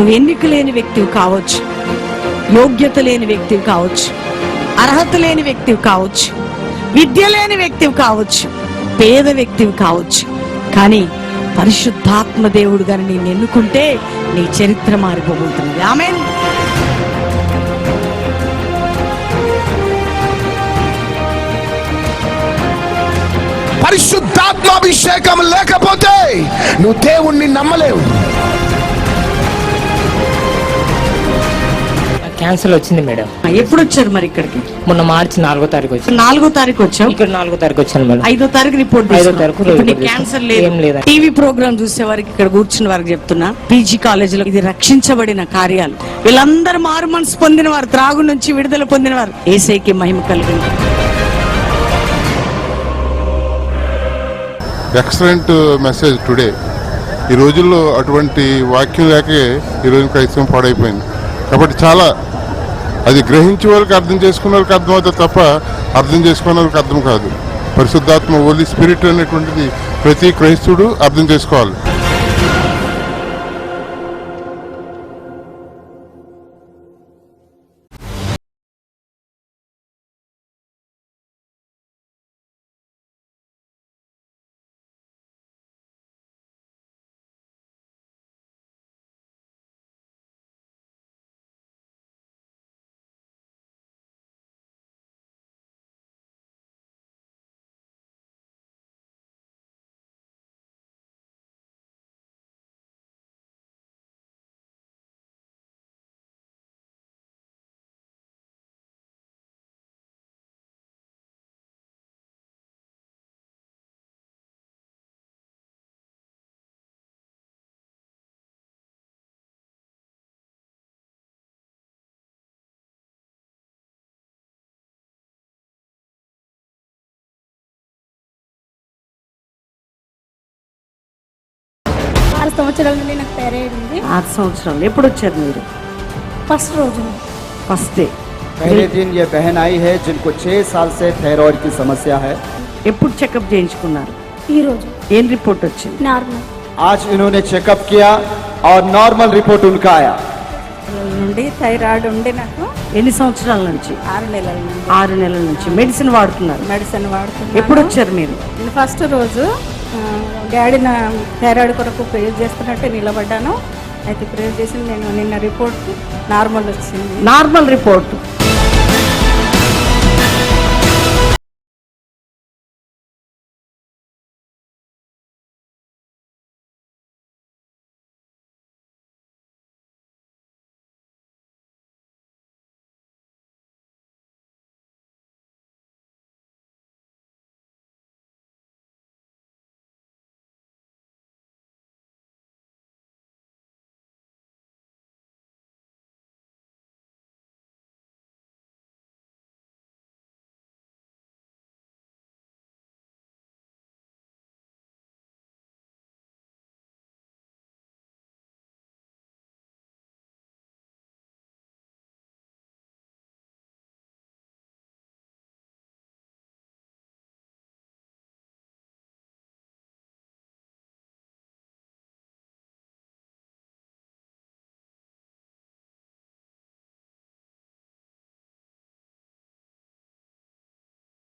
నువ్వు ఎన్నిక లేని వ్యక్తివి కావచ్చు, యోగ్యత లేని వ్యక్తివి కావచ్చు, అర్హత లేని వ్యక్తివి కావచ్చు, విద్య లేని వ్యక్తివి కావచ్చు, పేద వ్యక్తివి కావచ్చు. కానీ పరిశుద్ధాత్మ దేవుడు గాని నిన్ను ఎన్నుకుంటే నీ చరిత్ర మారిపోబోతున్నది. ఆమేన్. పరిశుద్ధాత్మాభిషేకం లేకపోతే నువ్వు దేవుణ్ణి నమ్మలేవు. క్యాన్సర్ వచ్చింది మేడం. ఎప్పుడు వచ్చారు మరి ఇక్కడికి? మొన్న మార్చి 4వ తారీఖు వచ్చాను. 4వ తారీఖు వచ్చాం. ఇక్కడ 4వ తారీఖు వచ్చాను మేడం. 5వ తారీఖు రిపోర్ట్. 5వ తారీఖు క్యాన్సర్ లేదు. టీవీ ప్రోగ్రామ్ చూసే వారికి, ఇక్కడ కూర్చున్న వారికి చెప్తున్నా, పీజీ కాలేజీలో ఇది రక్షించబడిన కార్యాలు. వీళ్ళందరూ మారు మనసు పొందిన వారు, త్రాగు నుంచి విడుదల పొందిన వారు. యేసయ్యకి మహిమ కలుగును. Excellent message today. ఈ రోజుల్లో అటువంటి వాక్యం లేకే ఈ రోజు క్రైస్తవం పాడైపోయింది. కాబట్టి చాలా అది గ్రహించే వాళ్ళకి, అర్థం చేసుకున్న వాళ్ళకి అర్థమవుతుంది తప్ప అర్థం చేసుకున్న వాళ్ళకి అర్థం కాదు. పరిశుద్ధాత్మ, హోలీ స్పిరిట్ అనేటువంటిది ప్రతి క్రైస్తవుడు అర్థం చేసుకోవాలి. సంవత్సరాల నుండి నాకు థైరాయిడ్ ఉంది. 6 సంవత్సరాలు. ఎప్పుడు వచ్చారు మీరు? ఫస్ట్ రోజు, ఫస్ట్ డే. पहले दिन ये बहन आई है जिनको 6 साल से थायराइड की समस्या है. ఎప్పుడు చెకప్ చేయించుకున్నారు? ఈ రోజు ఏం రిపోర్ట్ వచ్చింది? నార్మల్. आज इन्होंने चेकअप किया और नॉर्मल रिपोर्ट उनका आया. నుండి థైరాయిడ్ ఉండి నాకు ఎన్ని సంవత్సరాల నుంచి? 6 నెలల నుండి. 6 నెలల నుంచి మెడిసిన్ వాడుతున్నారు. మెడిసిన్ వాడుతున్నాను. ఎప్పుడు వచ్చారు మీరు? ఫస్ట్ రోజు డాడీ నా థైరాయిడ్ కొరకు ప్రేర్ చేస్తున్నట్టే నిలబడ్డాను. అయితే ప్రేర్ చేసి నేను నిన్న రిపోర్ట్ నార్మల్ వచ్చింది. Normal report.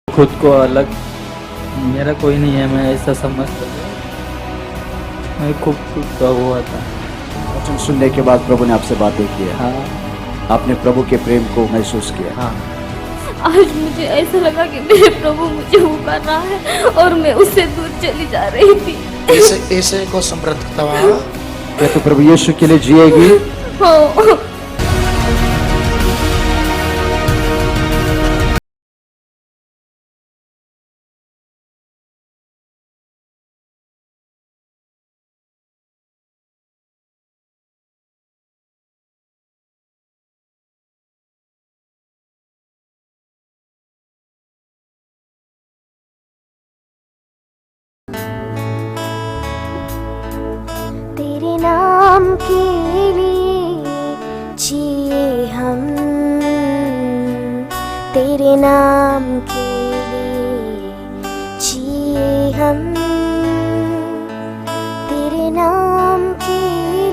खुद को अलग, मेरा कोई नहीं है, मैं ऐसा समझता था. मैं खूब टूटा हुआ था. वचन सुनने के बाद प्रभु ने आपसे बातें की है. हाँ. आपने प्रभु के प्रेम को महसूस किया. हाँ. आज मुझे ऐसा लगा कि मेरे प्रभु मुझे पुकार रहा है और मैं उससे दूर चली जा रही थी. ऐसे को समृद्धता क्या तो प्रभु यीशु के लिए जिएगी? हाँ. नाम के लिए जिए हम, तेरे नाम के लिए जिए हम, तेरे नाम के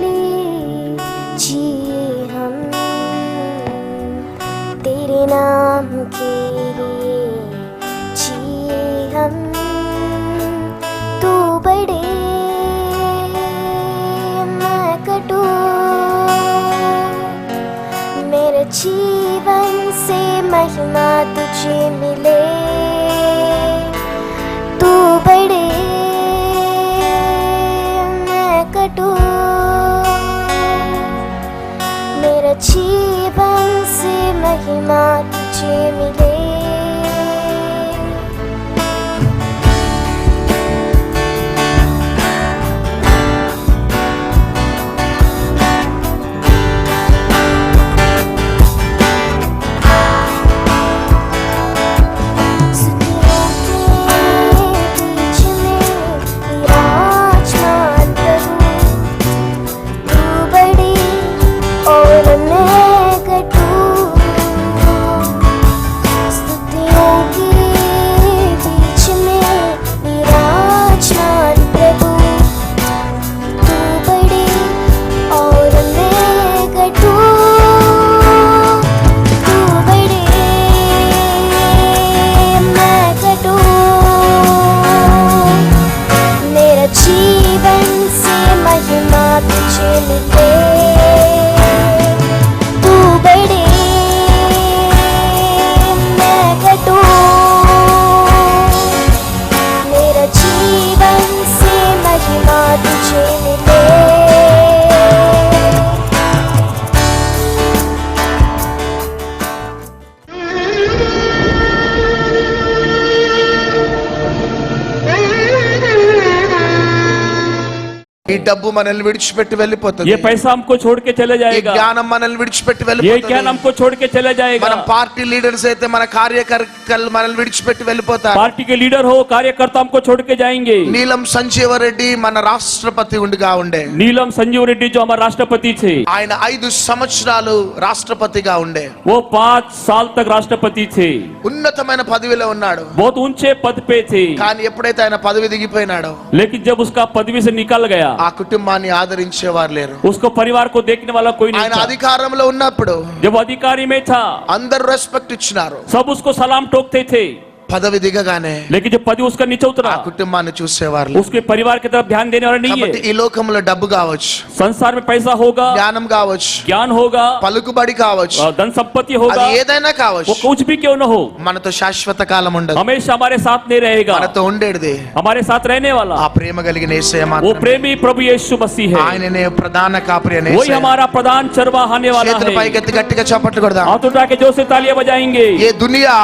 लिए जिए महिमा तुझे मिले, तू बड़े मैं कटू, मेरा जीवन से महिमा तुझे मिले। ఈ డబ్బు మనల్ని విడిచిపెట్టి వెళ్ళిపోతుంది, ये पैसा हमको छोड़ के चले ఈ जाएगा, జ్ఞానం మనల్ని విడిచిపెట్టి ये వెళ్ళిపోతుంది, ज्ञान हमको छोड़ के चले जाएगा। మనం పార్టీ లీడర్స్ అయితే మన కార్యకర్తలు మనల్ని విడిచిపెట్టి వెళ్ళిపోతారు। पार्टी के लीडर हो, कार्यकर्ता हमको छोड़ के जाएंगे। నీలం సంజీవ రెడ్డి మన రాష్ట్రపతి ఉండిగా ఉండే, नीलम संजीव रेड्डी जो हमारे राष्ट्रपति थे, ఆయన 5 సంవత్సరాలు రాష్ట్రపతిగా ఉండే, वो 5 साल तक राष्ट्रपति थे, ఉన్నతమైన పదవిలో ఉన్నాడు। बहुत ऊंचे पद पे थे। కానీ ఎప్పుడైతే ఆయన పదవి దిగిపోయినాడో लेकिन जब उसका पदवी से निकल गया, ఆ కుటుంబాన్ని ఆదరించేవారు లేరు। उसको परिवार को देखने वाला कोई नहीं ఆయన था। అధికారంలో ఉన్నప్పుడు जब अधिकारी में था, అందరూ రెస్పెక్ట్ ఇచ్చినారు, सब उसको सलाम ठोकते थे। పదవి దిగగానే लेकिन जब पद उसका नीचे उतरा, ఆ కుటుంబాన్ని చూసేవారు లేరు। उसके परिवार की तरफ ध्यान देने वाला नहीं కాబట్టి है। ఈ లోకంలో డబ్బు కావచ్చు, संसार में पैसा होगा, జ్ఞానం కావచ్చు, ज्ञान होगा, పలుకుబడి కావచ్చు, धन संपत्ति అది होगा, ఏదైనా वो కావచ్చు, कुछ भी क्यों न हो, మనతో శాశ్వత కాలం ఉండదు। हमेशा हमारे साथ नहीं रहेगा। మనతో ఉండేది हमारे साथ रहने वाला ఆ ప్రేమ కలిగిన యేసయ్య वो మాత్రమే। प्रेमी प्रभु यीशु मसीह है। ఆయననే ప్రధాన కాపరి అనే वही యేసయ్య। हमारा प्रधान चरवाहाने वाला చేతుల है। పైకెత్తి గట్టిగా చప్పట్లు కొడదాం। हाथ उठा के जोर से तालियां बजाएंगे। ये दुनिया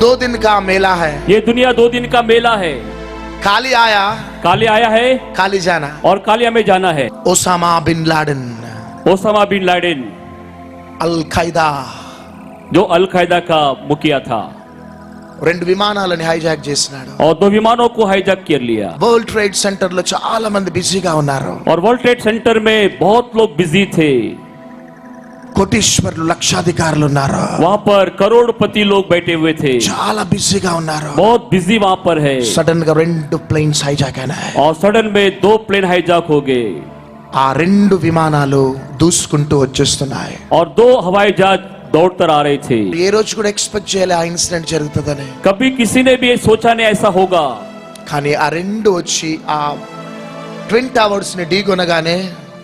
2 दिन का मेला है, ये दुनिया 2 दिन का मेला है। खाली आया काले आया है खाली जाना। और काले हमें जाना है। Osama bin Laden, Osama bin Laden al Qaeda जो अल कायदा का मुखिया था, 2 విమానాలను హైజాక్ చేసినాడు। और 2 विमानों को हाईजैक कर लिया। వరల్డ్ ట్రేడ్ సెంటర్ లో చాలా మంది బిజీగా ఉన్నారు। और वर्ल्ड ट्रेड सेंटर में बहुत लोग बिजी थे। కోటీశ్వరులు లక్షాధికారులు ఉన్నారు, वहाँ पर करोड़पति लोग बैठे हुए थे, చాలా బిజీగా ఉన్నారు। बहुत बिजी वहाँ पर है। సడన్ గా 2 ప్లేన్స్ హైజాక్ అయినాయి। और सडन में 2 प्लेन हाईजैक हो गए ఆ 2 విమానాలు దూసుకుంటూ వచ్చేస్తున్నాయి। और 2 हवाई जहाज दौड़कर आ रहे थे। ఏ రోజు కూడా ఎక్స్పెక్ట్ చేయలే ఆ ఇన్సిడెంట్ జరుగుతుందని, कभी किसी ने भी सोचा नहीं ऐसा होगा। కానీ ఆ 2 వచ్చి ఆ ట్విన్ టవర్స్ ని ఢీకొనగానే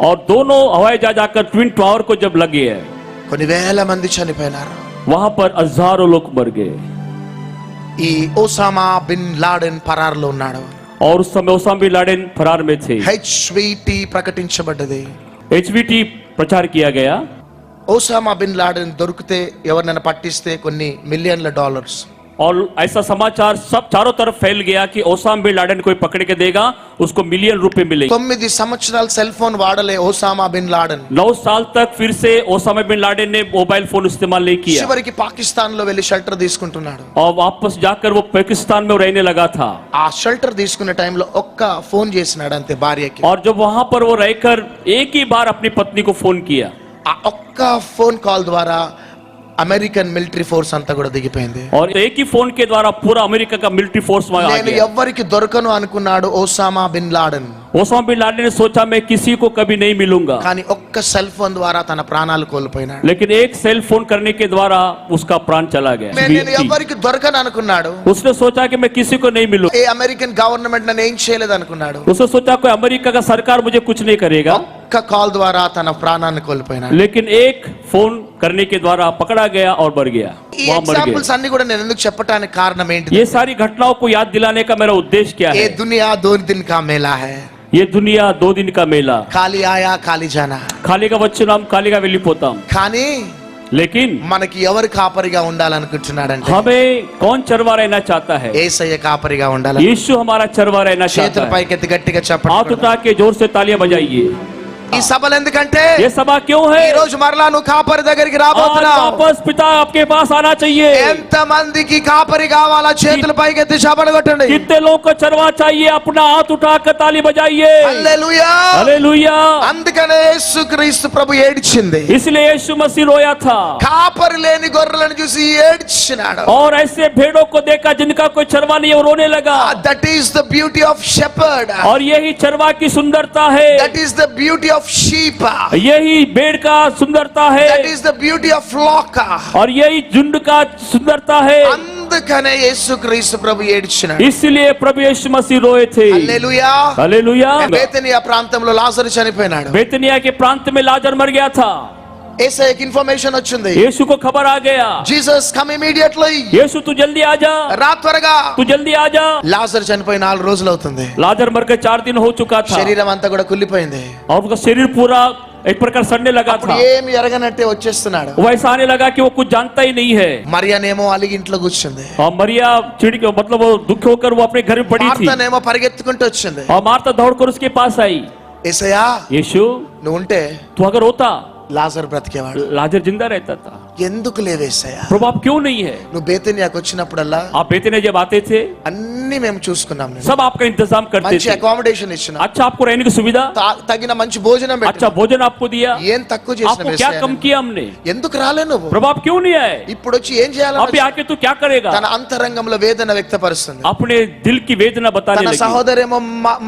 और दोनों हवाई जहाज आकर ट्विन टावर को जब लगे है, కొన్ని వేల మంది చనిపోయినారు। वहां पर हजारों लोग मर गए। ఈ ఓసామా బిన్ లాడెన్ పరారులో ఉన్నాడు। और उस समय ओसामा बिन लादेन फरार में थे। హెచ్విటి ప్రకటించబడ్డది। HVT प्रचार किया गया। ఓసామా బిన్ లాడెన్ దొరికితే ఎవరినైనా పట్టిస్తే కొన్ని మిలియన్ల డాలర్స్, और ऐसा समाचार सब चारों तरफ फैल गया कि ओसामा बिन लादेन कोई पकड़ के देगा, उसको मिलियन रुपए मिलेंगे। 9 సంవత్సరాలు సెల్ ఫోన్ వాడలే ఓసామా బిన్ లాడెన్। 9 साल तक फिर से ओसामा बिन लादेन ने मोबाइल फोन इस्तेमाल नहीं किया। చివరికి పాకిస్తాన్ లో వెళ్లి షెల్టర్ తీసుకుంటున్నాడు। और वापस जाकर वो पाकिस्तान में रहने लगा था। ఆ షెల్టర్ తీసుకునే టైంలో ఒక్క ఫోన్ చేసినాడు అంతే భార్యకి। और जब वहां पर वो रहकर एक ही बार अपनी पत्नी को फोन किया, ఆ ఒక్క ఫోన్ కాల్ ద్వారా అమెరికన్ మిలిటరీ ఫోర్స్ అంతా కూడా దిగిపోయింది। और एक ही फोन के द्वारा पूरा अमेरिका का मिलिट्री फोर्स वहां आ నేను गया। ఎవ్వరికి దొరకను అనుకున్నాడు Osama bin Laden, Osama bin Laden ने सोचा मैं किसी को कभी नहीं मिलूंगा, కానీ ఒక్క సెల్ ఫోన్ ద్వారా తన ప్రాణాలు కోల్పోయినాడు। लेकिन एक सेल फोन करने के द्वारा उसका प्राण चला गया। నేను ఎవ్వరికి దొరకను అనుకున్నాడు, उसने सोचा कि मैं किसी को नहीं मिलूं। ఏ అమెరికన్ గవర్నమెంట్ నన్ను ఏం చేయలేదు అనుకున్నాడు। उसने सोचा कोई अमेरिका का सरकार मुझे कुछ नहीं करेगा। ఒక్క కాల్ ద్వారా తన ప్రాణాన్ని కోల్పోయినాడు. लेकिन एक फोन करने के द्वारा पकड़ा गया और मर गया, ఈ वहां मर ఎగ్జాంపుల్స్ गया। అన్ని కూడా నేను ఎందుకు చెప్పడానికి కారణం ఏంటి? ये सारी घटनाओं को याद दिलाने का मेरा उद्देश्य क्या ये है? दुनिया 2 दिन का मेला है. ये दुनिया 2 दिन का मेला, ఖాళీ ఆయా ఖాళీ జానా. ఖాళీగా వచ్చినాం ఖాళీగా వెళ్ళిపోతాం. కానీ लेकिन మనకి ఎవరు కాపరిగా ఉండాలనుకుంటున్నాడంటే हमें कौन चरवा रहना चाहता है? యేసయ్య కాపరిగా ఉండాలి. यीशु हमारा चरवा रहना चाहता చేతుల है। పైకెత్తి గట్టిగా हाथ చెప్పండి. उठा के जोर से तालियां बजाइए। ఈ సభలు ఎందుకంటే ये सभा क्यों है? ఈ రోజు మరలా నువ్వు కాపరి దగ్గరికి आज రాబోతున్నావు. वापस पिता आपके पास आना चाहिए। ఎంత మందికి కాపరి కావాలా? చేతుల పైకెత్తి చప్పట్లు కొట్టండి. कितने लोग को चरवा चाहिए? अपना हाथ उठाकर ताली बजाइए। హల్లెలూయా. हालेलुया। అందుకనే యేసుక్రీస్తు ప్రభు ఏడ్చింది. इसलिए यीशु मसीह रोया था కాపరి లేని గొర్రెలను చూసి ఏడ్చినాడు. और ऐसे भेड़ों को देखा जिनका कोई चरवा नहीं है, वो रोने लगा। That is the beauty of shepherd. और यही चरवा की सुंदरता है, that is the beauty of sheep. यही भेड़ का सुंदरता है, that is the beauty of flock. और यही झुंड का सुंदरता है। అందుకనే యేసుక్రీస్తు ప్రభు ఏడ్చినాడు. इसलिए प्रभु यीशु मसीह रोए थे। హల్లెలూయా. हालेलुया। బేతనియా ప్రాంతంలో లాజరు చనిపోయినాడు. बेतनिया के प्रांत में लाजर मर गया था। యేసయ్యకి ఇన్ఫర్మేషన్ వచ్చింది. यीशु को खबर आ गया, జీసస్ కమ్ ఇమిడియట్లీ. यीशु तू जल्दी आ जा, రా త్వరగా. तू जल्दी आ जा। లాజరు చనిపోయి 4 రోజులు అవుతుంది. लाजर मरकर 4 दिन हो चुका था శరీరం అంతా కూడా కుళ్ళిపోయింది. और उसका शरीर पूरा एक प्रकार सड़ने लगा అప్పుడు था। ఏమి ఎరగనట్టే వచ్చేస్తున్నాడు. वैसा आने लगा कि वो कुछ जानता ही नहीं है। మరియనేమో అలిగి ఇంట్లో కూర్చుంది. और मरिया चिड़ी के मतलब वो दुख होकर वो अपने घर में पड़ी थी। మార్తనేమో పరిగెత్తుకుంటూ వచ్చింది. और मार्ता दौड़कर उसके पास आई। యేసయ్యా यीशु నువ్వు ఉంటే तू अगर होता లాజరు బ్రతికేవాడు. लाजर जिंदा रहता था। ఎందుకు లేవేసయ్యా? प्रभु आप क्यों नहीं है? నువ్వు బేతనియాకు వచ్చినప్పుడల్లా आप बेतनिया जब आते थे అన్ని మేము చూసుకున్నాం. నేను सब आपका इंतजाम करते మంచి थे। అకామిడేషన్ ఇచ్చిన, अच्छा आपको रहने की सुविधा, తగిన మంచి భోజనం अच्छा పెట్టిన. भोजन आपको दिया। ఏం తక్కువ आपको क्या చేసిన? कम किया हमने? ఎందుకు రాలే నువ్వు? प्रभु आप क्यों नहीं आए? ఇప్పుడు వచ్చి ఏం अभी చేయాలి? आके तू क्या करेगा? తన అంతరంగంలో వేదన వ్యక్తపరుస్తుంది. अपने दिल की वेदना बताने తన लगी। సహోదరేమో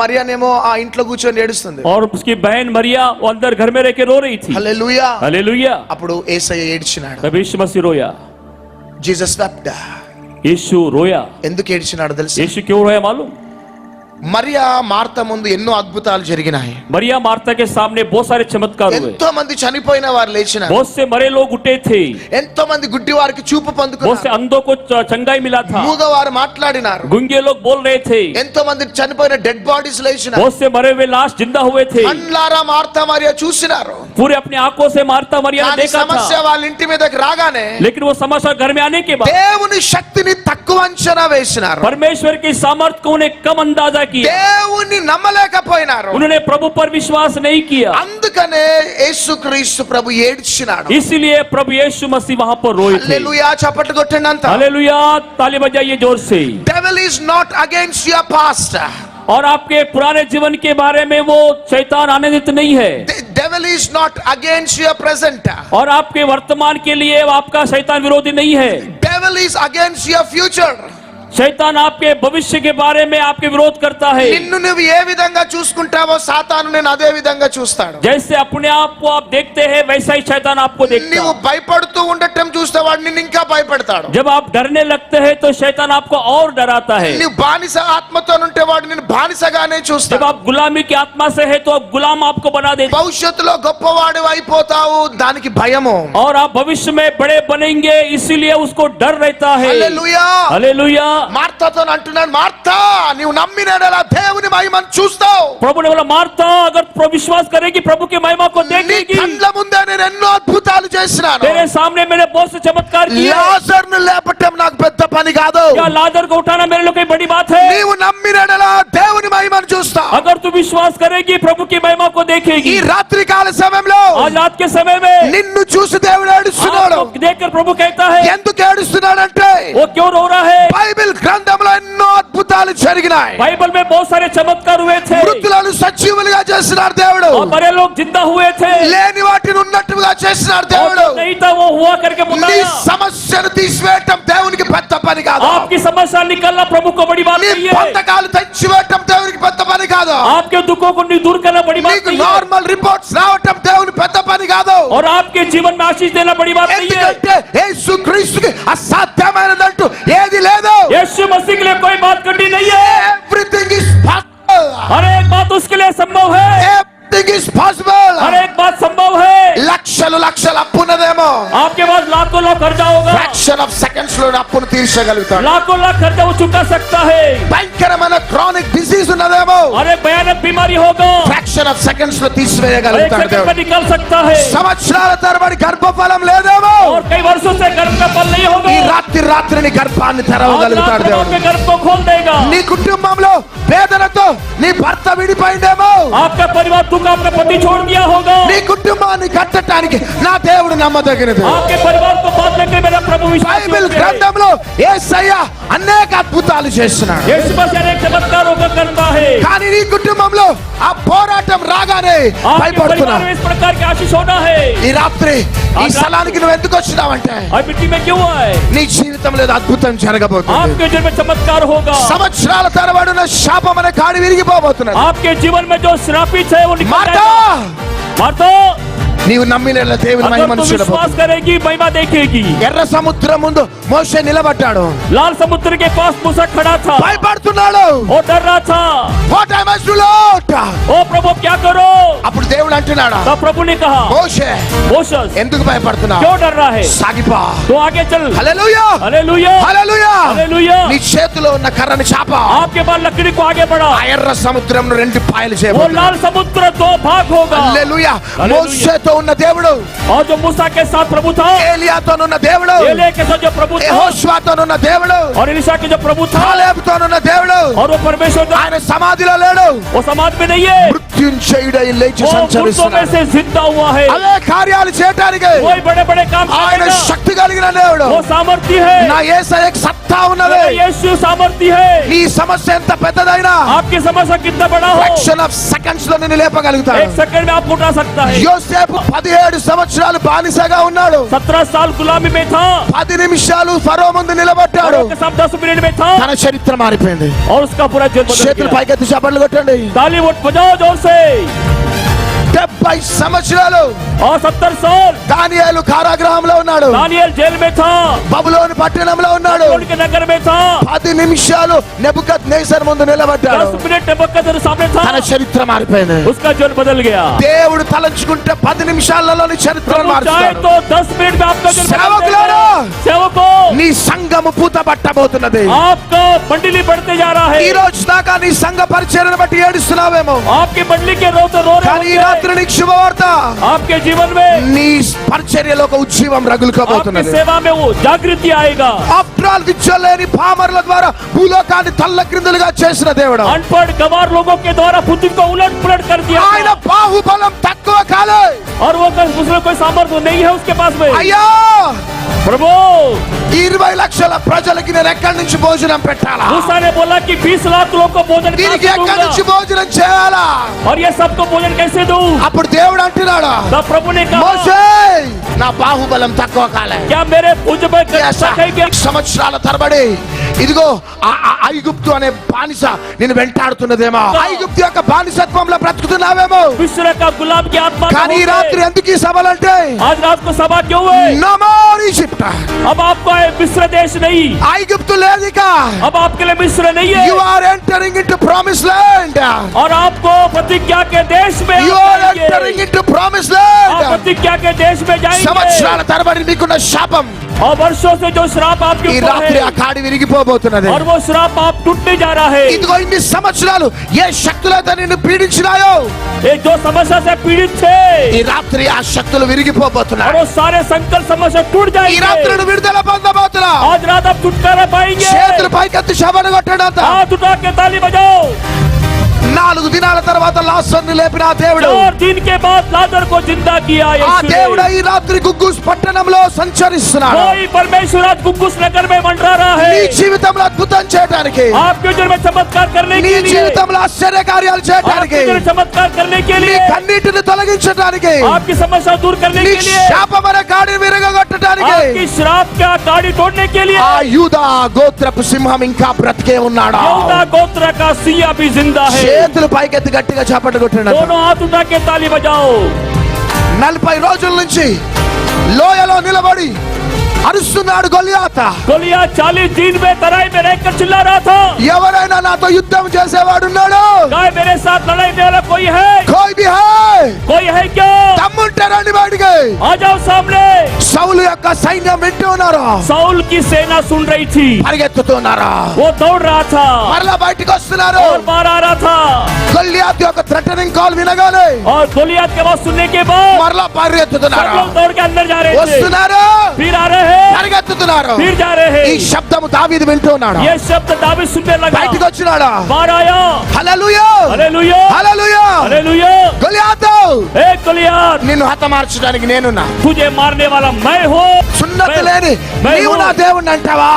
మరియనేమో ఆ ఇంట్లో కూర్చొని ఏడుస్తుంది. और उसकी बहन मरिया वो अंदर घर में रह के रो रही थी। హల్లెలూయా. हालेलुया। అప్పుడు యేసయ్య ఏడ్చినాడు. तब यीशु मसीह रोया। Jesus wept. यीशु रोया। ఎందుకు ఏడ్చినాడు తెలుసా? यीशु क्यों रोया मालूम? మరియా మార్త ముందు ఎన్నో అద్భుతాలు జరిగినాయి. मरिया मार्था के सामने बहुत सारे चमत्कार हुए। ఎంతో మంది చనిపోయిన వారు లేచినారు. बहुत से మరే लोग उठे थे। ఎంతో మంది గుడ్డి వారికి చూపు बहुत से పొందుకున్నారు. अंधों को चंगाई मिला था। మూగవారు మాట్లాడినారు. गूंगे लोग बोल रहे थे। ఎంతో మంది చనిపోయిన డెడ్ బాడీస్ లేచినారు. बहुत से मरे हुए लाश जिंदा हुए थे। కళ్ళారా మార్త మరియా చూసినారు. पूरे अपनी आंखों से मार्था मरिया ने కానీ देखा సమస్య था। వాళ్ళ ఇంటి మీదకి రాగానే लेकिन वो समस्या घर में आने के बाद దేవుని శక్తిని తక్కువ అంచనా వేసినారు. परमेश्वर की सामर्थ्य को उन्हें कम अंदाजा किया। దేవుని నమ్మలేకపోయినారు. उन्होंने प्रभु पर विश्वास नहीं किया। అందుకనే యేసుక్రీస్తు ప్రభు ఏడ్చినాడు. इसलिए प्रभु यीशु मसीह वहां पर रोए थे। హల్లెలూయా. చప్పట్లు కొట్టండి అంతా. हालेलुया। ताली बजाइए जोर से। Devil is not against your past. और आपके पुराने जीवन के बारे में वो शैतान आनंदित नहीं है। Devil is not against your present. और आपके वर्तमान के लिए आपका शैतान विरोधी नहीं है। Devil is against your future. शैतान आपके भविष्य के बारे में आपके विरोध करता है। నిన్ను నువ్వు ఏ విధంగా చూసుకుంటావో సాతాను నేను అదే విధంగా చూస్తాడు. जैसे अपने आप को आप देखते हैं वैसा ही शैतान आपको देखता నువ్వు है। భయపడుతూ ఉండటం చూస్తే వాడు నిన్ను ఇంకా భయపెడతాడు. जब आप डरने लगते हैं तो शैतान आपको और डराता है। నువ్వు బానిస ఆత్మతో ఉంటే వాడు నిన్ను బానిసగానే जब చూస్తాడు. आप गुलामी की आत्मा से है तो आप गुलाम आपको बना देते భవిష్యత్తులో గొప్పవాడు అయిపోతావు, దానికి భయము. और आप भविष्य में बड़े बनेंगे इसीलिए उसको डर रहता है। హల్లెలూయా. हालेलुया। మార్తతో అంటున్నాడు, మార్తా నీవు నమ్మినడలా దేవుని మహిమను చూస్తావు. प्रभु ने बोला मार्था अगर विश्वास करेगी प्रभु की महिमा को నీ देखेगी। కళ్ళ ముందే నేను ఎన్నో అద్భుతాలు చేసినాను. तेरे सामने मैंने बहुत से चमत्कार किए। లాజర్ను లేపటం నాకు పెద్ద పని కాదు. क्या लाजर को उठाना मेरे लिए कोई बड़ी बात है? నీవు నమ్మినడలా దేవుని మహిమను చూస్తావు. अगर तू विश्वास करेगी प्रभु की महिमा को ఈ देखेगी। రాత్రి కాల సమయంలో आज रात के समय में నిన్ను చూసి దేవుడు ఏడుస్తున్నాడు. आपको देखकर प्रभु कहता है ఎందుకు ఏడుస్తున్నాడంటే वो क्यों रो रहा है? బైబిల్ గ్రంథంలో ఎన్నో అద్భుతాలు జరిగినాయి. बाइबल में बहुत सारे चमत्कार हुए थे। మృతులను సజీవులుగా చేసినాడు దేవుడు. और बड़े लोग जिंदा हुए थे। లేని వాటిని ఉన్నట్టుగా చేసినాడు और దేవుడు. जो नहीं था वो हुआ करके నీ बुलाया। సమస్యను తీసివేయటం దేవునికి పెద్ద పని కాదు. आपकी समस्या निकालना प्रभु को बड़ी बात నీ नहीं है। బంధకాలు తెచ్చివేయటం దేవునికి పెద్ద పని కాదు. आपके दुखों को दूर करना बड़ी बात నీకు नहीं है। నార్మల్ రిపోర్ట్స్ రావటం దేవుని పెద్ద పని కాదు. और आपके जीवन में आशीष देना बड़ी बात नहीं है। ఎందుకంటే యేసుక్రీస్తుకి అసాధ్యమైనదంటూ ఏది లేదు. यीशु मसीह के लिए कोई बात कठिन नहीं है। Everything is possible. हर एक बात उसके लिए संभव है। Everything everything is possible. हर एक बात संभव है. లక్షలు లక్షలు అప్పు ఉన్నదేమో, आपके पास लाखों लाख कर्जा होगा, ఫ్రాక్షన్ ఆఫ్ సెకండ్స్ లో అప్పును తీర్చగలుగుతాడు. लाखों लाख कर्जा वो चुका सकता है. భయంకరమైన క్రానిక్ డిసీజ్ ఉన్నదేమో, और एक भयानक बीमारी होगा, ఫ్రాక్షన్ ఆఫ్ సెకండ్స్ లో और एक తీసివేయగలుగుతాడు सेकंड में దేవుడు. निकाल सकता है. సంవత్సరాల తరబడి గర్భఫలం లేదేమో, और कई वर्षों से गर्भ का फल नहीं होगा, ఈ రాత్రిని గర్భాన్ని आज తెరవగలుగుతాడు रात దేవుడు. के गर्भ को खोल देगा. నీ కుటుంబంలో వేదనతో నీ భర్త విడిపోయిందేమో, आपका परिवार दुख आपका पति छोड़ दिया होगा, నీ కుటుంబాన్ని కట్టడానికి నా దేవుడు నమ్మదగినది. आपके परिवार को बांधने के मेरा प्रभु विश्वास బైబిల్ योग्य है. గ్రంథంలో యేసయ్య అనేక అద్భుతాలు చేస్తున్నాడు. यीशु मसीह अनेक चमत्कारों का करता है. కానీ నీ కుటుంబంలో ఆ పోరాటం రాగానే आपके భయపడుతున్నా. परिवार में इस प्रकार की आशीष होना है. ఈ రాత్రి ఈ స్థలానికి నువ్వు ఎందుకు వచ్చినావంటే और मिट्टी में क्यों आए? నీ జీవితంలో ఏదో అద్భుతం జరగబోతుంది. आपके जीवन में चमत्कार होगा. సంవత్సరాల తరబడి ఉన్న శాపం అనే కాడి విరిగిపోబోతున్నది. आपके जीवन में जो श्रापित है वो निकल మార్తా, जाएगा. मार्ता, నీవు నమ్మిన దేవుని अगर మహిమను तू विश्वास చూడబోతున్నావు. करेगी महिमा देखेगी. ఎర్ర సముద్రం ముందు మోషే నిలబడ్డాడు, लाल समुद्र के पास मूसा खड़ा था భయపడుతున్నాడు. और डर रहा था. What I must do, Lord? ओ प्रभु क्या करो? అప్పుడు దేవుడు అంటున్నాడు, तब प्रभु ने कहा, మోషే मोसेस ఎందుకు భయపడుతున్నావు? क्यों डर रहा है? సాగిపో. तो आगे चल. హల్లెలూయా, हालेलुया, హల్లెలూయా. हालेलुया. నీ చేతిలో ఉన్న కర్రని చాప. आपके पास लकड़ी को आगे बढ़ा. ఆ ఎర్ర సముద్రంను రెండు పాయలు वो చేయబోతున్నాడు. लाल समुद्र दो भाग होगा. హల్లెలూయా. హల్లెలూయా. మోషేతో ఉన్న దేవుడు, और जो मूसा के साथ प्रभु था, ఏలియాతో ఉన్న దేవుడు, एलिय्याह के साथ जो प्रभु था, యెహోషువతో ఉన్న దేవుడు, और एलीशा के जो प्रभु था, కాలేబుతో ఉన్న దేవుడు और वो परमेश्वर था, ఆయన సమాధిలో లేడు. वो समाज में नहीं है, మృత్యుంజయుడై లేచి वो मुर्दों में సంచరిస్తున్నాడు. से जिंदा हुआ है. అవే కార్యాలు చేయడానికి वही बड़े बड़े काम ఆయన करेगा. శక్తి కలిగిన దేవుడు. वो सामर्थ्य है. నా యేసయ్యకు సత్తా ఉన్నది. मेरा यीशु सामर्थ्य है. నీ సమస్య ఎంత పెద్దదైనా आपकी समस्या कितना बड़ा हो, ఫ్రాక్షన్ ఆఫ్ సెకండ్స్ లో నిన్ను లేపగలుగుతాడు. एक सेकंड में आपको उठा सकता है. యోసేపు 17 సంవత్సరాలు బానిసగా ఉన్నాడు. 17 साल गुलामी में था, 10 నిమిషాలు ఫరో ముందు నిలబడ్డాడు. फरो के साथ 10 मिनट में था, తన చరిత్ర మారిపోయింది. और उसका पूरा जीवन बदल చేతులు गया. పైకెత్తి చప్పట్లు కొట్టండి. ताली बजाओ जोर से. 70 సంవత్సరాలు और 70 साल దానియేలు కారాగృహంలో ఉన్నాడు. दानियल जेल में था, బబులోను పట్టణంలో ఉన్నాడు. बाबुल के नगर में था, 10 నిమిషాలు నెబుకద్నెజర్ ముందు నిలబడ్డాడు. 10 मिनट నెబుకద్నెజర్ सामने था, తన చరిత్ర మారిపోయింది. उसका जीवन बदल गया. దేవుడు తలంచుకుంటే 10 నిమిషాలలో నీ చరిత్రను प्रभु चाहे మార్చుతాడు. तो 10 मिनट में आपका जीवन बदल సేవకులారా, देगा. सेवकों, నీ సంఘము పూతబట్టబోతున్నది. आपका मंडली बढ़ते जा रहा ఈ है. రోజు దాకా నీ సంఘ పరిచర్యను బట్టి ఏడుస్తున్నావేమో, आपकी मंडली के रो तो रो కానీ ఈ रहे రాత్రి होंगे. నీకు శుభవార్త. आपके जीवन में, నీ పరిచర్యలో ఒక ఉజ్జీవం आपकी రగులుకోబోతున్నది. सेवा में वो जागृति आएगा. ఆఫ్టర్ ఆల్ విద్య లేని పామరుల ద్వారా భూలోకాన్ని తల్లక్రిందులుగా చేసిన దేవుడు. अनपढ़ गवार लोगों के द्वारा पृथ्वी को उलट पुलट कर दिया ఆయన था. బాహుబలం తక్కువ కాలే. और वो उसमें कोई सामर्थ्य नहीं है उसके पास में. అయ్యా, प्रभु, 20 లక్షల ప్రజలకి నేను ఎక్కడి నుంచి భోజనం పెట్టాలా? मूसा ने बोला कि 20 लाख लोगों को भोजन कहाँ దీనికి से ఎక్కడి నుంచి दूंगा? భోజనం చేయాలా? और ये सबको भोजन कैसे दूं? అప్పుడు దేవుడు అంటున్నాడు, तब प्रभु ने कहा, మోషే, నా బాహుబలం తక్కువ కాలే. क्या मेरे पूज में है क्या? సంవత్సరాల తరబడి ఇదిగో ఆ ఐగుప్తు అనే బానిస నేను వెంటాడుతున్నదేమో, ఐగుప్తు యొక్క బానిసత్వంలో బ్రతుకుతున్నావేమో. मिस्र का गुलाम की आत्मा का కానీ ఈ हो రాత్రి गए. ఎందుకు ఈ సభలంటే आज रात को सभा क्यों हुए? No more Egypt. अब आपको मिस्र देश नहीं, ఐగుప్తు లేదిక. अब आपके लिए मिस्र नहीं యు है, are entering into promise land. और आपको प्रतिज्ञा के देश में యు आप ఆర్ जाएंगे. ఎంటరింగ్ ఇంటూ ప్రామిస్ आप ల్యాండ్. प्रतिज्ञा के देश में जाएंगे. సంవత్సరాల తరబడి మీకున్న శాపం और वर्षों से जो श्राप आपके ఈ ऊपर రాత్రి ఆ है, కాడి విరిగిపోబోతున్నది. और वो श्राप आप टूटने जा रहा है. ఇదిగో ఇన్ని సంవత్సరాలు ఏ శక్తులైతే నిన్ను పీడించినాయో, ये जो समस्या से पीड़ित थे, ఈ రాత్రి ఆ శక్తులు और విరిగిపోబోతున్నాయి. वो सारे संकट समस्या टूट ఈ రాత్రి जाएंगे. నువ్వు విడుదల పొందబోతున్నా. आज रात आप छुटकारा पाएंगे. చేతులు పైకెత్తి శబను కొట్టడంత. हाथ उठा के ताली बजाओ. 4 దినాల తర్వాత లాజరుని లేపిన ఆ దేవుడు, 4 दिन के बाद लाजर को जिंदा किया ఆ यीशु దేవుడు ने. ఈ రాత్రి గుగ్గూస్ పట్టణంలో సంచరిస్తున్నాడు. कोई परमेश्वर आज गुग्गुस नगर में मंडरा रहा నీ है. జీవితంలో అద్భుతం చేయడానికి, आपके जीवन में चमत्कार करने నీ के लिए, జీవితంలో ఆశ్చర్య కార్యాలు आपके చేయడానికి, जीवन में चमत्कार करने के నీ लिए, కన్నీటిని తొలగించడానికి, आपकी समस्या दूर करने నీ के लिए, శాపమైన కాడిని విరగొట్టడానికి आपकी श्राप का गाड़ी तोड़ने के लिए, ఆ యూదా గోత్రపు సింహం ఇంకా బ్రతికే ఉన్నాడు. यहूदा गोत्र का सिंह भी जिंदा है. చేతులు పైకెత్తి గట్టిగా చప్పట్లు కొట్టండి. दोनों हाथ उठा के ताली बजाओ. 40 రోజుల నుంచి లోయలో నిలబడి అరుస్తున్నాడు గొలియాత. गोलियत 40 दिन में तराई में रहकर चिल्ला रहा था, ఎవరైనా నాతో యుద్ధం చేసేవాడు ఉన్నాడు? क्या मेरे साथ लड़ाई में वाला कोई है? కోయి భీ హై? कोई है क्या? తమ్ముంటే రండి బయటికి. आ जाओ सामने. సౌలు యొక్క సైన్యం వింటూ ఉన్నారు, साउल की सेना सुन रही थी, పరిగెత్తుతున్నారు, वो दौड़ रहा था మరలా బయటికి వస్తున్నారు. और बाहर आ रहा था, గొలియాత్ యొక్క థ్రెటనింగ్ కాల్ వినగానే और गोलियत के आवाज सुनने के बाद మరలా सब పరిగెత్తుతున్నారు, लोग दौड़ के अंदर जा रहे थे, వస్తున్నారు, फिर आ रहे हैं, పరిగెత్తుతున్నారు. फिर जा रहे ఈ हैं. శబ్దము దావీదు వింటూ ఉన్నాడు, ये शब्द दावीद सुनने लगा, బయటికి వచ్చినాడు. बाहर आया. హల్లెలూయా, हालेलुया, హల్లెలూయా. हालेलुया. గొలియాత్, ए गोलियत, నిన్ను హతమార్చడానికి నేనున్నా. तुझे मारने वाला मैं हूँ. సున్నతి లేని నీవు నా దేవుణ్ణి అంటావా?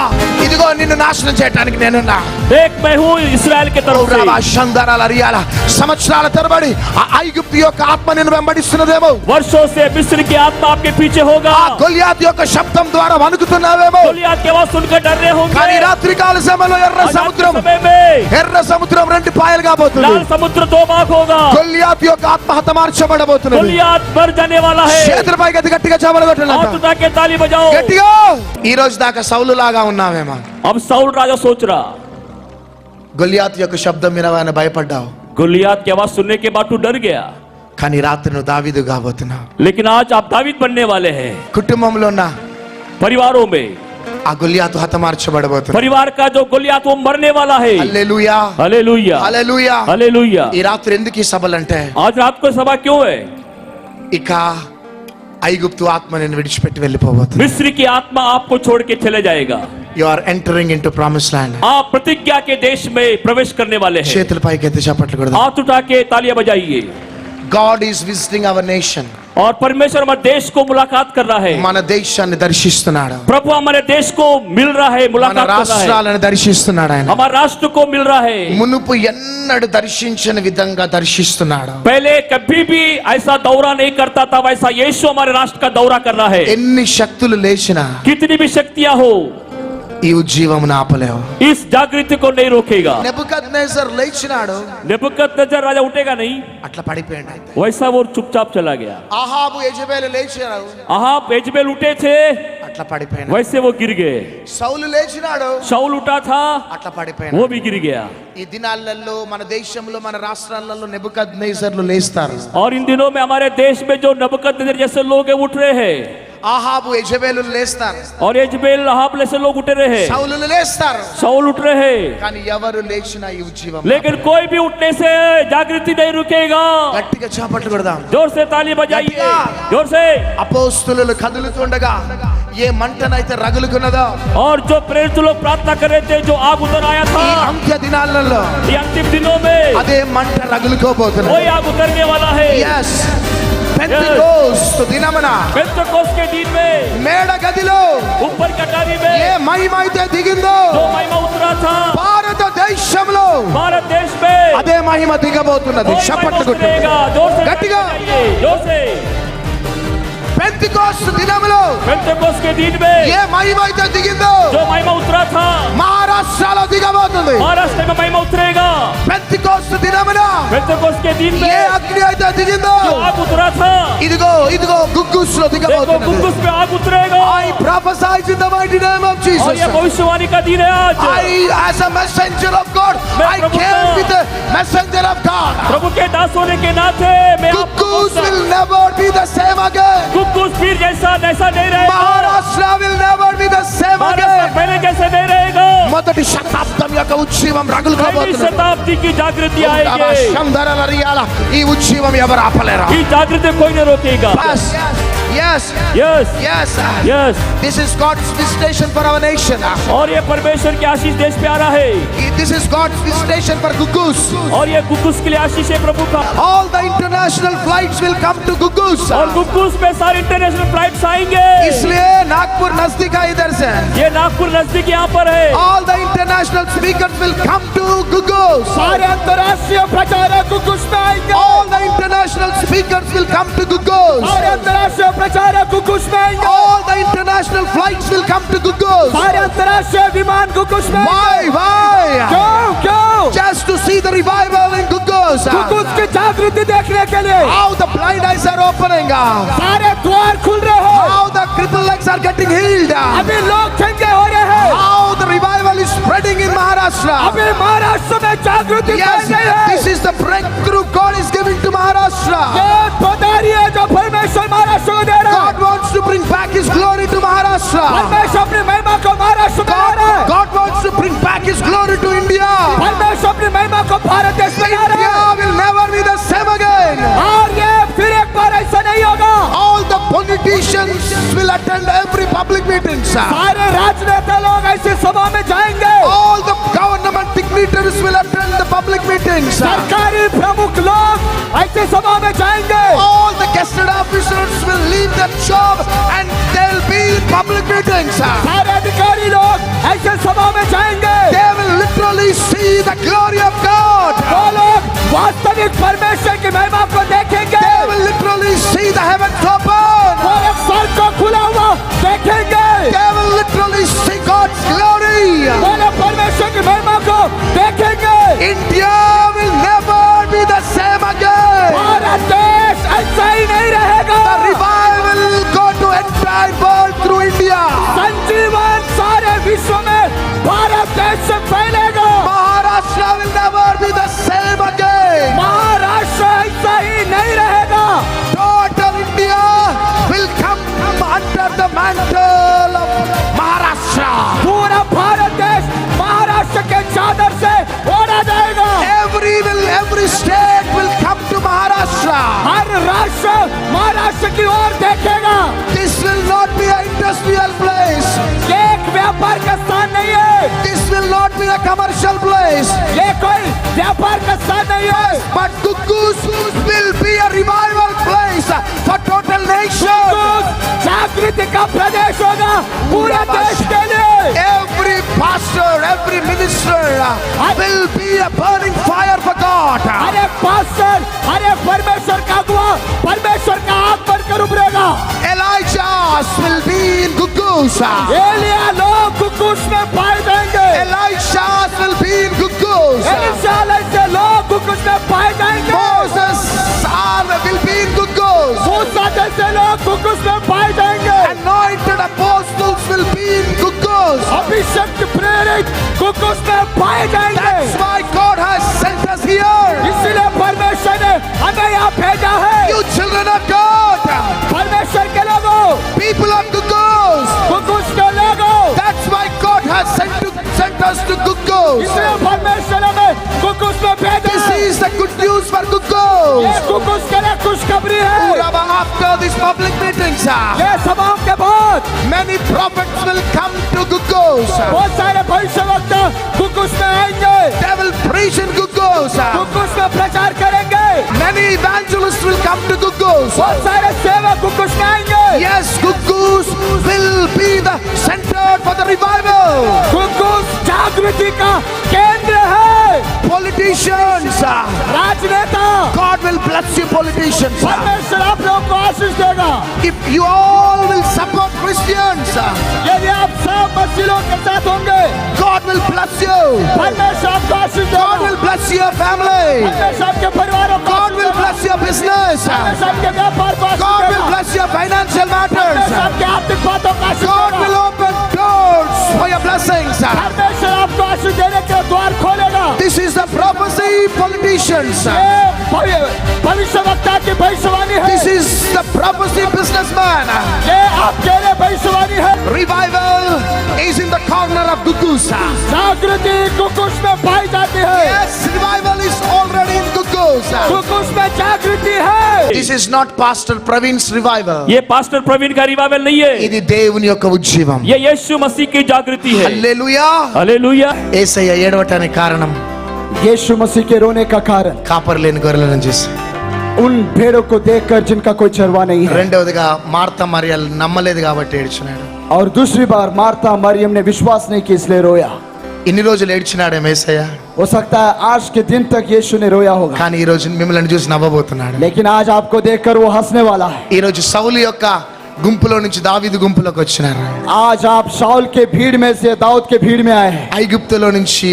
ఇదిగో నిన్ను నాశనం చేయడానికి నేనున్నా. देख मैं हूँ इस्राएल के तरफ से. ఔరావా శందరాల రియాల సంవత్సరాల తరబడి ఆ ఐగుప్తు యొక్క ఆత్మ నిన్ను వెంబడిస్తున్నదేమో. वर्षों से मिस्र की आत्मा आपके पीछे होगा. ఆ గొలియాత్ యొక్క శబ్దం ద్వారా వణుకుతున్నావేమో. गोलियत की आवाज सुनकर डर रहे होंगे. కానీ రాత్రి కాల సమయంలో ఎర్ర आज रात के సముద్రం समय में ఎర్ర సముద్రం రెండు పాయలుగా పోతుంది. लाल समुद्र दो भाग होगा. గొలియాత్ యొక్క ఆత్మ హతమార్చబడబోతున్నది. गोलियत मर जाने वाला है. చేతుల పైకి ఎత్తి గట్టిగా చమలు हाथ కొట్టండి. उठा के ताली बजाओ. గట్టిగా. ఈ రోజు దాకా సౌలు లాగా ఉన్నావేమో. अब साउल राजा सोच रहा, గొలియాత్ యొక్క శబ్దం వినగానే భయపడ్డావు, गोलियत की आवाज सुनने के बाद तू डर गया, కానీ రాత్రి నువ్వు దావీదు కాబోతున్నావు. लेकिन आज आप दावीद बनने वाले हैं. కుటుంబంలో ఉన్న परिवारों में ఆ గొలియాతు హతమార్చబడబోతుంది. परिवार का जो गोलियत वो मरने वाला है. హల్లెలూయా, हालेलुया, హల్లెలూయా. हालेलुया. ఈ రాత్రి ఎందుకు ఈ సభలంటే आज रात को सभा क्यों है? ఇక ఐగుప్తు ఆత్మ నేను విడిచిపెట్టి వెళ్ళిపోబోతుంది. मिस्र की आत्मा आपको छोड़ के चले जाएगा. You are entering into promise land. आप प्रतिज्ञा के देश में प्रवेश करने वाले हैं. చేతుల పైకి ఎత్తి చప్పట్లు కొడదాం. हाथ उठा के तालियां बजाइए. God is visiting our nation. और परमेश्वर हमारे देश को मुलाकात कर रहा है. మన దేశాన్ని దర్శిస్తున్నాడు, प्रभु हमारे देश को मिल रहा है, మన मुलाकात कर रहा है. రాష్ట్రాలను దర్శిస్తున్నాడు ఆయన. हमारे राष्ट्र को मिल रहा है. మునుపు ఎన్నడు దర్శించని విధంగా దర్శిస్తున్నాడు. पहले कभी भी ऐसा दौरा नहीं करता था, वैसा यीशु हमारे राष्ट्र का दौरा कर रहा है. ఎన్ని శక్తులు లేచినా कितनी भी शक्तियां हो, ఈ ఉజ్జీవమును ఆపలేవు. इस जागृति को नहीं रोकेगा. నెబుకద్నెజర్ లేచినాడు, नेबुकदनेस्सर राजा उठेगा नहीं, అట్లా పడిపోయాడు. वैसा वो चुपचाप चला गया. ఆహాబు యెజబెలు లేచారు, अहाब एजबेल उठे थे, అట్లా పడిపోయాడు. वैसे वो गिर गए. సౌలు లేచినాడు, शाऊल उठा था, అట్లా పడిపోయాడు. वो भी गिर गया. ఈ దినాలలో మన దేశంలో మన రాష్ట్రాలలో నెబుకద్నెజర్లు లేస్తారు. और इन दिनों में हमारे देश में जो नबुकदनेस्सर जैसे लोग हैं उठ रहे हैं, ఆహాబు యెజబెలు లేస్తారు, और एजबेल अहाब जैसे लोग उठ रहे हैं, సౌలు లేస్తారు. शाऊल उठ रहे हैं. కానీ ఎవరు లేచినా ఈ ఉజ్జీవం. लेकिन कोई भी उठने से जागृति नहीं रुकेगा. గట్టిగా చప్పట్లు కొడదాం. जोर से ताली बजाइए, जोर से. అపోస్తులు కదులుతుండగా ఏ మంటనైతే రగులుకున్నదో और जो प्रेरित लोग प्रार्थना कर रहे थे, जो आग उतर आया ఈ था, అంత్య దినాలలో ये अंतिम दिनों में అదే మంట రగులుకోబోతున్నది. वही आग उतरने वाला है. yes పెంతెకోస్తు దినమున पेंतकोस्त के दिन में మేడ గదిలో ऊपर कटारी ఏ में మహిమ అయితే దిగిందో जो महिमा उतरा था, భారతదేశంలో भारत देश में అదే మహిమ దిగబోతున్నది. वही महिमा చప్పట్లు కొట్టు. उतरेगा. जोर से गट्टिगा. बजाइए, जोर से. పెంతెకోస్తు దినములో पेंतकोस्त के दिन में ఏ మహిమ అయితే దిగిందో जो महिमा उतरा था, మహారాష్ట్రలో దిగబోతుంది. महाराष्ट्र में महिमा उतरेगा. పెంతెకోస్తు దినమున पेंतकोस्त के दिन ఏ में అగ్ని అయితే దిగిందో जो आग उतरा था, ఇదిగో ఇదిగో గుగ్గుస్లో देखो దిగబోతున్నది. कुकुस में आग उतरेगा. I prophesy in the mighty name of और Jesus. ये भविष्यवाणी का दिन है आज. As a messenger of God, I Prabhu came का- with the messenger of God. प्रभु के दास होने के नाते मैं Cuckoos will never be the same again. कुकुस फिर जैसा नहीं रहेगा. Maharashtra will never be the same Maharashtra again. पहले जैसे नहीं रहेगा. మొదటి శతాబ్దం యొక్క ఉజ్జీవం पहली రగులుకోబోతున్నది. शताब्दी की जागृति आएगी. శందరల రియాల ఈ ఉజ్జీవం ఎవరు ఆపలేరా? ये जागृति कोई नहीं रोकेगा. Yes, yes yes. Yes. This is God's visitation for our nation. और ये परमेश्वर की आशीष देश पे आ रहा है. This is God's visitation for Cuckoos. और ये कुकुस के लिए आशीष है प्रभु का. All the international flights will come to Cuckoos. और कुकुस में सारे इंटरनेशनल फ्लाइट्स आएंगे. इसलिए नागपुर नजदीक है इधर से. ये नागपुर नजदीक यहाँ पर है. All the international speakers will come to Cuckoos. सारे अंतर्राष्ट्रीय प्रचारक कुकुस में आएंगे। All the international speakers will come to Cuckoos. सारे अंतर्राष्ट्रीय प्रचारक कुकुस में आएंगे। All the international flights will come to Cuckoos. सारे अंतर्राष्ट्रीय विमान कुकुस में आएंगे। Why? क्यों क्यों? Just to see the revival in Cuckoos. कुकुस की जागृति देखने के लिए How the blind eyes are opening. सारे द्वार खुल रहे हैं। How the crippled legs are getting healed. अभी लोग चंगे हो रहे हैं। How the revival is spreading in Maharashtra. अभी महाराष्ट्र में जागृति Yes, फैल रही है। this is the breakthrough God is giving to Maharashtra. ये पधारी है जो परमेश्वर महाराष्ट्र को दे रहा है। God wants to bring back His glory to Maharashtra. परमेश्वर अपनी महिमा को महाराष्ट्र में ला रहा है। God wants to bring back His glory to India. परमेश्वर अपनी महिमा को भारत देश में ला रहा India है। will never be the same again. और ये फिर एक बार ऐसा नहीं होगा। All the politicians will attend every public meeting. सारे राजनेता लोग ऐसी सभा में जाएंगे। All the government dignitaries will attend the public meetings. सरकारी प्रमुख लोग ऐसी सभा में जाएंगे। All the gazetted officers will leave their job and they'll be in public meetings. सारे अधिकारी लोग ऐसे सभा में जाएंगे। They will literally see the glory of God. वो लोग वास्तविक परमेश्वर की महिमा को देखेंगे। They will literally see the heavens open. वो एक स्वर्ग को खुला हुआ देखेंगे। They will literally see God's glory. वो लोग परमेश्वर की महिमा को देखेंगे। India will never be the same again. Bharat देश ऐसा ही नहीं रहेगा। The revival will go to entire world through India. संजीवन सारे विश्व में भारत देश से फैलेगा। Maharashtra will never be the same again. Maharashtra ऐसा ही नहीं रहेगा। Total India will come under the mantle of Maharashtra. पूरा भारत देश महाराष्ट्र के चादर से ओढ़ा जाएगा। Every state will come to Maharashtra. हर राष्ट्र महाराष्ट्र की ओर देखेगा। This will not be an industrial place. ये एक व्यापार का स्थान नहीं है। This will not be a commercial place. ये कोई व्यापार का स्थान नहीं है। But Guggus will be a revival place for total nation. जागृति का प्रदेश होगा पूरे देश के लिए। Every pastor, every minister will be a burning fire for God. हर एक पास्टर, हर एक परमेश्वर का अगुवा परमेश्वर का आग बनकर उभरेगा। Elijah will be in Guggus. Elia लोग गुगुस में पाए जाएंगे। Elisha will be in Guggus. Elisha जैसे लोग गुगुस में पाए जाएंगे। Moses will be in Guggus. मूसा जैसे लोग गुगुस में पाए जाएंगे। Anointed apostles will be in Guggus. अभिषिक्त प्रेरित गुगुस में पाए जाएंगे। That's why God has sent us here. इसलिए परमेश्वर ने हमें यहाँ भेजा है। You children of God, परमेश्वर के लोगों, people of Guggus. गुगुस के लोगों, That's why God has sent us to Guggus. इसलिए परमेश्वर हमें गुगुस में भेजा This है। is the good news for ये Guggus. गुगुस के लिए खुशखबरी है। After these public meetings, ये सभाओं के बाद many prophets will come to Guggus. बहुत सारे भविष्यवक्ता गुगुस में आएंगे। They will preach in Guggus. गुगुस में प्रचार करेंगे। Many evangelists will come to Guggus. बहुत सारे सेवक गुगुस में आएंगे। Yes, Guggus will be the center for the revival. गुगुस जागृति का केंद्र है। Politicians, राजनेता, God will bless you, politicians. परमेश्वर आप लोगों को आशीष देगा। If you all will support Christians, यदि आप सब मसीहों के साथ होंगे, God will bless you. परमेश्वर आपको आशीष God देगा। will bless your family. परमेश्वर आपके परिवारों को God आशीष will देगा। bless your business. परमेश्वर आपके व्यापार को आशीष God will देगा। bless your financial परमेश्वर matters. आपके आर्थिक बातों को आशीष God will देगा। open doors for your blessings. परमेश्वर आपको आशीष देने के द्वार खोलेगा। This is the prophecy, politicians. ये भविष्यवक्ता की भविष्यवाणी है। This is the prophecy, businessman. ये आपके लिए भविष्यवाणी है। Revival is in the corner of Guggus. जागृति गुगुस में पाई जाती है। Yes, revival is already in Guggus. गुगुस में जागृति है। This is not Pastor Praveens revival. ये पास्टर प्रवीण का रिवाइवल नहीं है, ఇది దేవుని యొక్క ఉజ్జీవం. ये यीशु मसीह की जागृति है। హల్లెలూయా. हालेलुया। యేసయ్య ఏడవటానికి కారణం यीशु मसीह के रोने का कारण కాపరి లేని గొర్రెలను చూసి. उन भेड़ों को देखकर जिनका कोई चरवा नहीं है। రెండవదిగా మార్తా మరియలు నమ్మలేదు కాబట్టి ఏడ్చినాడు. और दूसरी बार मार्था मरियम ने विश्वास नहीं किया इसलिए रोया। ఇన్ని రోజులు ఏడ్చినాడే యేసయ్య, हो सकता है आज के दिन तक यीशु ने रोया होगा, కానీ ఈ రోజు మిమ్మల్ని చూసి నవ్వబోతున్నాడు. लेकिन आज आपको देखकर वो हंसने वाला है। ఈ రోజు సౌలు యొక్క గుంపులో నుంచి దావీదు గుంపులోకి వచ్చినారు. आज आप शाऊल के भीड़ में से दाऊद के भीड़ में आए हैं। ఐగుప్తులో నుంచి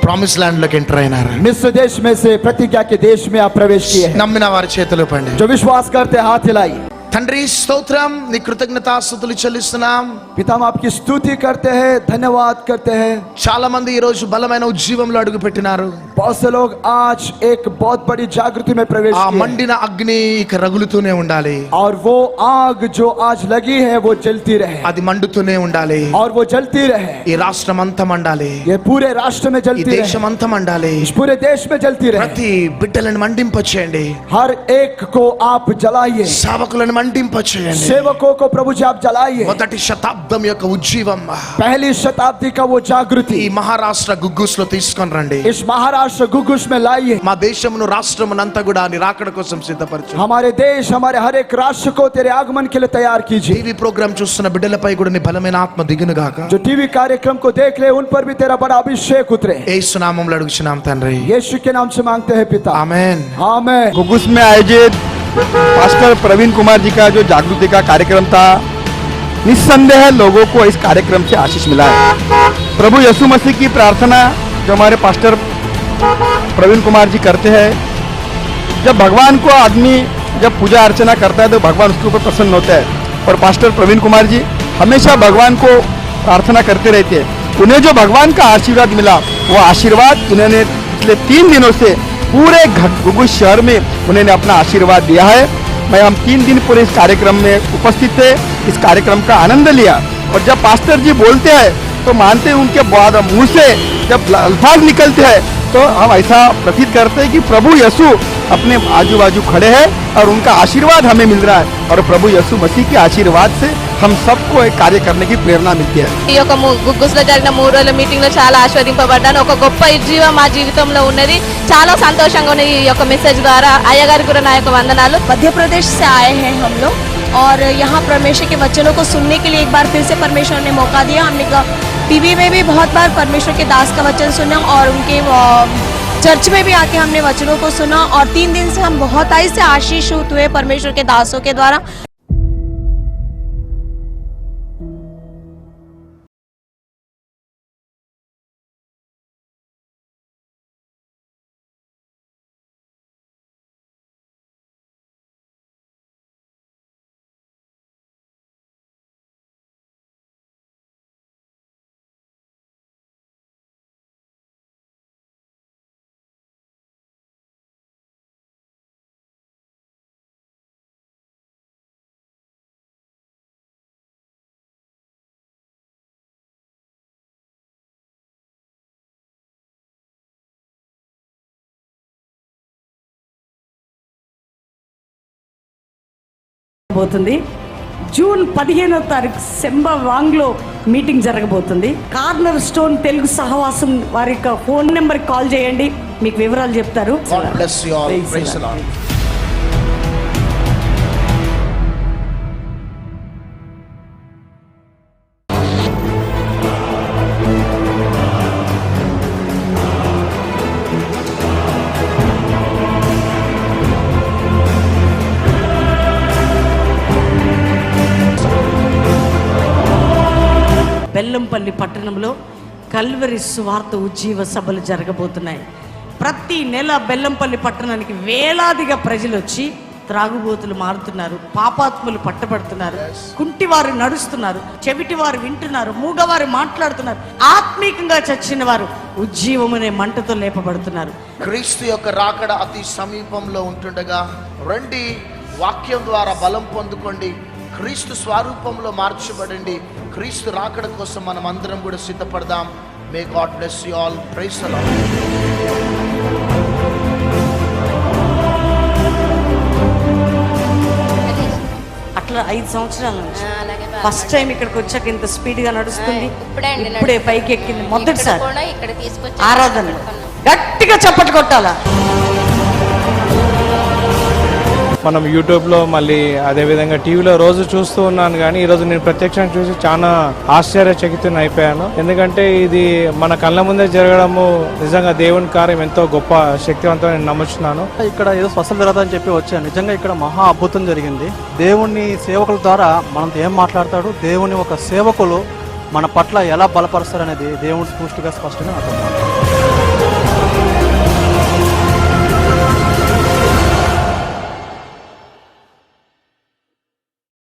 ప్రామిస్ ల్యాండ్ లోకి ఎంటర్ అయినారు. मिस्र देश में से प्रतिज्ञा के देश में आप प्रवेश किए हैं. నమ్మిన వారి చేతులు పండి. जो विश्वास करते हैं हाथ हिलाई. తండ్రి స్తోత్రం, నీ కృతజ్ఞతాస్తుతులు చెల్లిస్తున్నాం. पिता हम आपकी स्तुति करते हैं, धन्यवाद करते हैं. చాలా మంది ఈ రోజు బలమైన ఉజ్జీవంలో అడుగు పెట్టినారు. बहुत से लोग आज एक बहुत बड़ी जागृति में प्रवेश ఆ किए. మండిన అగ్ని ఇక రగులుతూనే ఉండాలి. और वो आग जो आज लगी है वो जलती रहे. అది మండుతూనే ఉండాలి. और वो जलती रहे. ఈ రాష్ట్రం అంతా మండాలి. ये पूरे राष्ट्र में ఈ जलती దేశం रहे. అంతా మండాలి. इस पूरे देश में जलती रहे. ప్రతి బిడ్డలను మండింపచేయండి. हर एक को आप जलाइए. సేవకులను మండింపచేయండి. सेवकों को प्रभु जी आप जलाइए. మొదటి శతాబ్దం యొక్క ఉజ్జీవం पहली शताब्दी का वो जागृति ఈ మహారాష్ట్ర గుగ్గుస్ లో తీసుకొని రండి. इस महाराष्ट्र गुगुश में लाइए. మా దేశమును రాష్ట్రమునంతా కూడా నీ రాకడ కోసం సిద్ధపరచు. हमारे देश हमारे हर एक राष्ट्र को तेरे आगमन के लिए तैयार कीजिए. టీవీ ప్రోగ్రామ్ చూస్తున్న బిడ్డలపై కూడా నీ బలమైన ఆత్మ దిగును గాక. जो टीवी कार्यक्रम को देख रहे उन पर भी तेरा बड़ा अभिषेक उतरे. యేసు నామములో అడుగుచున్నాం తండ్రి. यीशु के नाम से मांगते हैं पिता. ఆమేన్. आमीन. गुगुस में आयोजित पास्टर प्रवीण कुमार जी का जो जागृति का कार्यक्रम था, निस्संदेह लोगों को इस कार्यक्रम से आशीष मिला है. प्रभु यीशु मसीह की प्रार्थना जो हमारे पास्टर प्रवीण कुमार जी करते हैं, जब भगवान को आदमी जब पूजा अर्चना करता है तो भगवान उसके ऊपर प्रसन्न होता है. और पास्टर प्रवीण कुमार जी हमेशा भगवान को प्रार्थना करते रहते हैं. उन्हें जो भगवान का आशीर्वाद मिला वो आशीर्वाद उन्होंने पिछले 3 दिनों से पूरे गुगुस शहर में उन्होंने अपना आशीर्वाद दिया है. मैं हम 3 दिन पूरे इस कार्यक्रम में उपस्थित थे, इस कार्यक्रम का आनंद लिया. और जब पास्टर जी बोलते हैं तो मानते हैं उनके बाद मुंह से जब अल्फाज निकलते हैं तो हम ऐसा प्रतीत करते हैं कि प्रभु यीशु अपने आजू बाजू खड़े हैं और उनका आशीर्वाद हमें मिल रहा है. और प्रभु यीशु मसीह के आशीर्वाद से हम सबको एक कार्य करने की प्रेरणा मिलती है. ఈ యొక్క గుగ్గుస్ లో జరిగిన 3 రోజుల మీటింగ్ లో చాలా ఆశీర్వదింపబడ్డాను. ఒక గొప్ప ఉజ్జీవం మా జీవితంలో ఉన్నది. చాలా సంతోషంగా ఉన్నది ఈ యొక్క మెసేజ్ ద్వారా. అయ్యగారికి కూడా నా యొక్క వందనాలు. मध्य प्रदेश से आए हैं हम लोग और यहाँ परमेश्वर के वचनों को सुनने के लिए एक बार फिर से परमेश्वर ने मौका दिया. हमने टीवी में भी बहुत बार परमेश्वर के दास का वचन सुना और उनके चर्च में भी आके हमने वचनों को सुना और 3 दिन से हम बहुत ही से आशीषित हुए परमेश्वर के दासों के द्वारा. పోతుంది. జూన్ 15వ తారీఖు సెంబవాంగ్లో మీటింగ్ జరగబోతుంది. కార్నర్ స్టోన్ తెలుగు సహవాసం వారి యొక్క ఫోన్ నెంబర్కి కాల్ చేయండి, మీకు వివరాలు చెప్తారు. God bless you all. Praise the Lord. Bellampalli పట్టణంలో కల్వరి సువార్త ఉజ్జీవ సభలు జరగబోతున్నాయి. ప్రతి నెల బెల్లంపల్లి పట్టణానికి వేలాదిగా ప్రజలు వచ్చి త్రాగుబోతులు మారుతున్నారు, పాపాత్ములు పట్టబడుతున్నారు, కుంటివారు నడుస్తున్నారు, చెవిటివారు వింటున్నారు, మూగవారు మాట్లాడుతున్నారు, ఆత్మీకంగా చచ్చిన వారు ఉజ్జీవమనే మంటతో లేపబడుతున్నారు. క్రీస్తు యొక్క రాకడ అతి సమీపంలో ఉంటుండగా రండి, వాక్యం ద్వారా బలం పొందుకోండి, క్రీస్తు స్వరూపంలో మార్చబడండి. క్రీస్తు రాకడ కోసం మనం అందరం కూడా సిద్ధపడదాం. May God bless you all. Praise the Lord. అట్లా 5 సంవత్సరాల నుంచి ఫస్ట్ టైం ఇక్కడికి వచ్చాక ఇంత స్పీడ్ గా నడుస్తుంది. ఇప్పుడే పైకి ఎక్కింది మొదటిసారి ఆరాధన. గట్టిగా చప్పట్లు కొట్టాలా. మనం యూట్యూబ్లో మళ్ళీ అదేవిధంగా టీవీలో రోజు చూస్తూ ఉన్నాను, కానీ ఈరోజు నేను ప్రత్యక్షంగా చూసి చాలా ఆశ్చర్యచకితుని అయిపోయాను. ఎందుకంటే ఇది మన కళ్ళ ముందే జరగడము నిజంగా దేవుని కార్యం ఎంతో గొప్ప శక్తివంతం నేను నమ్ముచున్నాను. ఇక్కడ ఏదో స్వస్థత జరుగుతుందని చెప్పి వచ్చాను. నిజంగా ఇక్కడ మహా అద్భుతం జరిగింది. దేవుని సేవకుల ద్వారా మనతో ఏం మాట్లాడతాడు, దేవుని ఒక సేవకులు మన పట్ల ఎలా బలపరుస్తారు అనేది దేవుని స్పష్టంగా అర్థం.